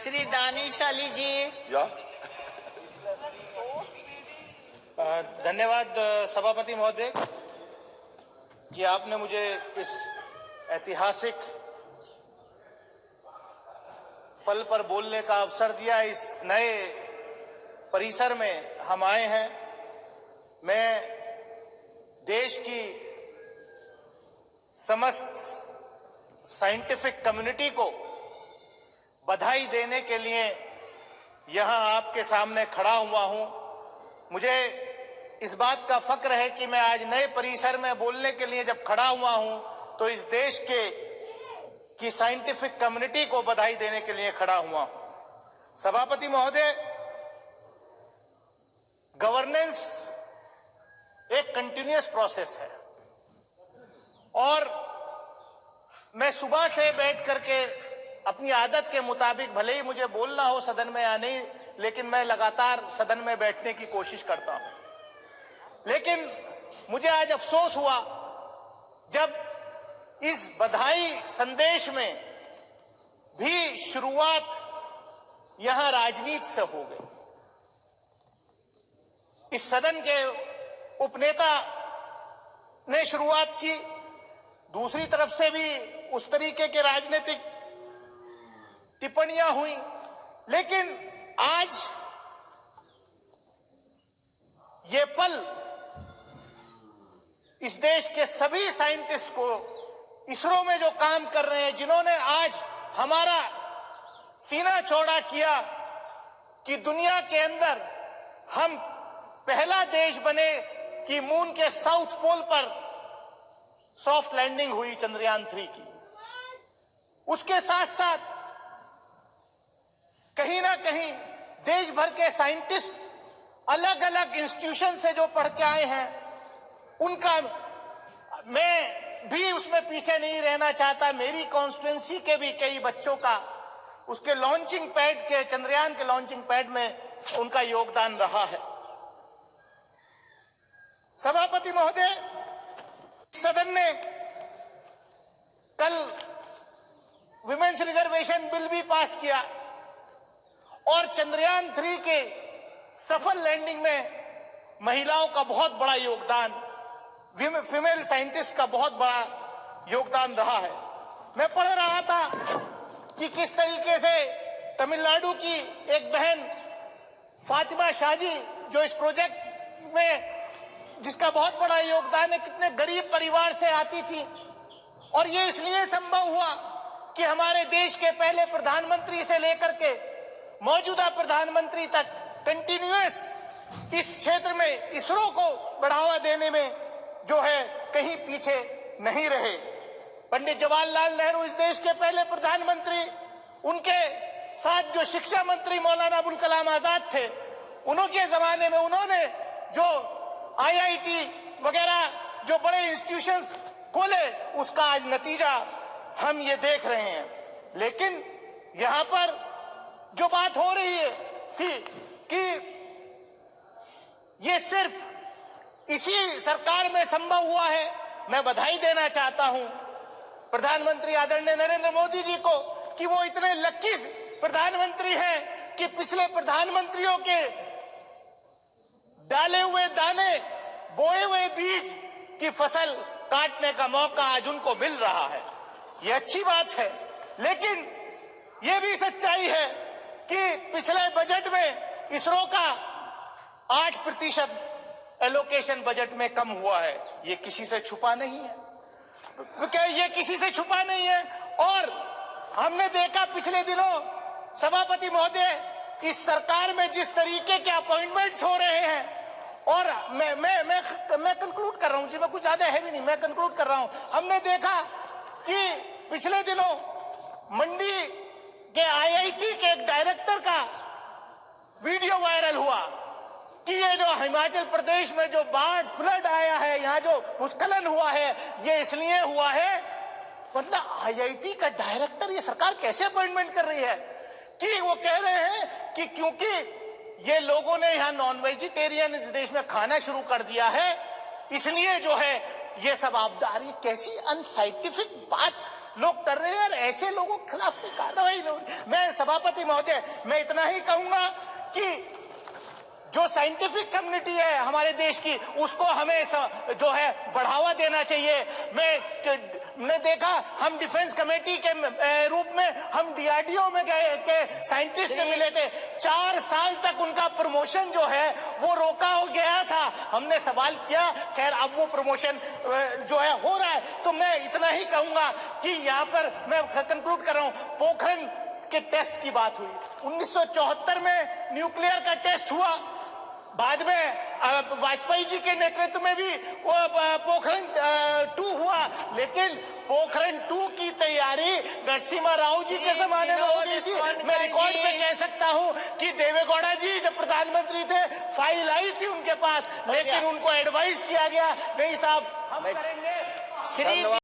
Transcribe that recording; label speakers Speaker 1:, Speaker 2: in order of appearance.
Speaker 1: श्री दानिश अली जी।
Speaker 2: या
Speaker 3: धन्यवाद सभापति महोदय कि आपने मुझे इस ऐतिहासिक पल पर बोलने का अवसर दिया। इस नए परिसर में हम आए हैं। मैं देश की समस्त साइंटिफिक कम्युनिटी को बधाई देने के लिए यहां आपके सामने खड़ा हुआ हूं। मुझे इस बात का फक्र है कि मैं आज नए परिसर में बोलने के लिए जब खड़ा हुआ हूं तो इस देश की साइंटिफिक कम्युनिटी को बधाई देने के लिए खड़ा हुआ हूं। सभापति महोदय, गवर्नेंस एक कंटिन्यूअस प्रोसेस है और मैं सुबह से बैठ करके अपनी आदत के मुताबिक, भले ही मुझे बोलना हो सदन में या नहीं, लेकिन मैं लगातार सदन में बैठने की कोशिश करता हूं। लेकिन मुझे आज अफसोस हुआ जब इस बधाई संदेश में भी शुरुआत यहां राजनीति से हो गई। इस सदन के उपनेता ने शुरुआत की, दूसरी तरफ से भी उस तरीके के राजनीतिक टिप्पणियां हुई। लेकिन आज ये पल इस देश के सभी साइंटिस्ट को, इसरो में जो काम कर रहे हैं, जिन्होंने आज हमारा सीना चौड़ा किया कि दुनिया के अंदर हम पहला देश बने कि मून के साउथ पोल पर सॉफ्ट लैंडिंग हुई चंद्रयान 3 की। उसके साथ साथ कहीं ना कहीं देश भर के साइंटिस्ट अलग अलग इंस्टीट्यूशन से जो पढ़ के आए हैं, उनका, मैं भी उसमें पीछे नहीं रहना चाहता। मेरी कॉन्स्टिट्यूएंसी के भी कई बच्चों का उसके लॉन्चिंग पैड के, चंद्रयान के लॉन्चिंग पैड में उनका योगदान रहा है। सभापति महोदय, सदन ने कल विमेन्स रिजर्वेशन बिल भी पास किया और चंद्रयान 3 के सफल लैंडिंग में महिलाओं का बहुत बड़ा योगदान, फीमेल साइंटिस्ट का बहुत बड़ा योगदान रहा है। मैं पढ़ रहा था कि किस तरीके से तमिलनाडु की एक बहन फातिमा शाहजी, जो इस प्रोजेक्ट में जिसका बहुत बड़ा योगदान है, कितने गरीब परिवार से आती थी और ये इसलिए संभव हुआ कि हमारे देश के पहले प्रधानमंत्री से लेकर के मौजूदा प्रधानमंत्री तक कंटिन्यूअस इस क्षेत्र में इसरो को बढ़ावा देने में जो है कहीं पीछे नहीं रहे। पंडित जवाहरलाल नेहरू इस देश के पहले प्रधानमंत्री, उनके साथ जो शिक्षा मंत्री मौलाना अबुल कलाम आजाद थे, उनके जमाने में उन्होंने जो IIT वगैरह जो बड़े इंस्टीट्यूशंस खोले, उसका आज नतीजा हम ये देख रहे हैं। लेकिन यहां पर जो बात हो रही है थी कि ये सिर्फ इसी सरकार में संभव हुआ है। मैं बधाई देना चाहता हूं प्रधानमंत्री आदरणीय नरेंद्र मोदी जी को कि वो इतने लकी प्रधानमंत्री हैं कि पिछले प्रधानमंत्रियों के डाले हुए दाने, बोए हुए बीज की फसल काटने का मौका आज उनको मिल रहा है। ये अच्छी बात है। लेकिन ये भी सच्चाई है कि पिछले बजट में इसरो का 8% एलोकेशन बजट में कम हुआ है। ये किसी से छुपा नहीं है, क्या ये किसी से छुपा नहीं है। और हमने देखा पिछले दिनों, सभापति महोदय, इस सरकार में जिस तरीके के अपॉइंटमेंट्स हो रहे हैं, और मैं कंक्लूड कर रहा हूं, जिसमें कुछ ज्यादा है भी नहीं, मैं कंक्लूड कर रहा हूं। हमने देखा कि पिछले दिनों मंडी के IIT के एक डायरेक्टर का वीडियो वायरल हुआ कि ये जो हिमाचल प्रदेश में जो बाढ़, फ्लड आया है, यहाँ जो भूस्खलन हुआ है, ये इसलिए हुआ है। मतलब IIT का डायरेक्टर, ये सरकार कैसे अपॉइंटमेंट कर रही है कि वो कह रहे हैं कि क्योंकि ये लोगों ने यहाँ नॉन वेजिटेरियन इस देश में खाना शुरू कर दिया है, इसलिए जो है ये सब आपदा आ रही है। कैसी अनसाइंटिफिक बात लोग कर रहे हैं यार, ऐसे लोगों के खिलाफ कोई कार्रवाई नहीं। मैं सभापति महोदय, मैं इतना ही कहूंगा कि जो साइंटिफिक कम्युनिटी है हमारे देश की, उसको हमें जो है बढ़ावा देना चाहिए। मैंने देखा, हम डिफेंस कमेटी के रूप में हम डीआरडीओ में गए थे, साइंटिस्ट से मिले थे। 4 साल तक उनका प्रमोशन जो है वो रोका हो गया था। हमने सवाल किया, खैर अब वो प्रमोशन जो है हो रहा है। तो मैं इतना ही कहूंगा कि यहाँ पर मैं कंक्लूड कर रहा हूँ, पोखरण के टेस्ट की बात हुई, 1974 में न्यूक्लियर का टेस्ट हुआ, बाद में वाजपेयी जी के नेतृत्व में भी वो पोखरण 2 हुआ, लेकिन पोखरण 2 की तैयारी नरसिम्हा राव जी के जमाने में हो गई थी। मैं रिकॉर्ड पे कह सकता हूं कि देवेगौड़ा जी जब प्रधानमंत्री थे, फाइल आई थी उनके पास, लेकिन उनको एडवाइस किया गया नहीं साहब हम करेंगे।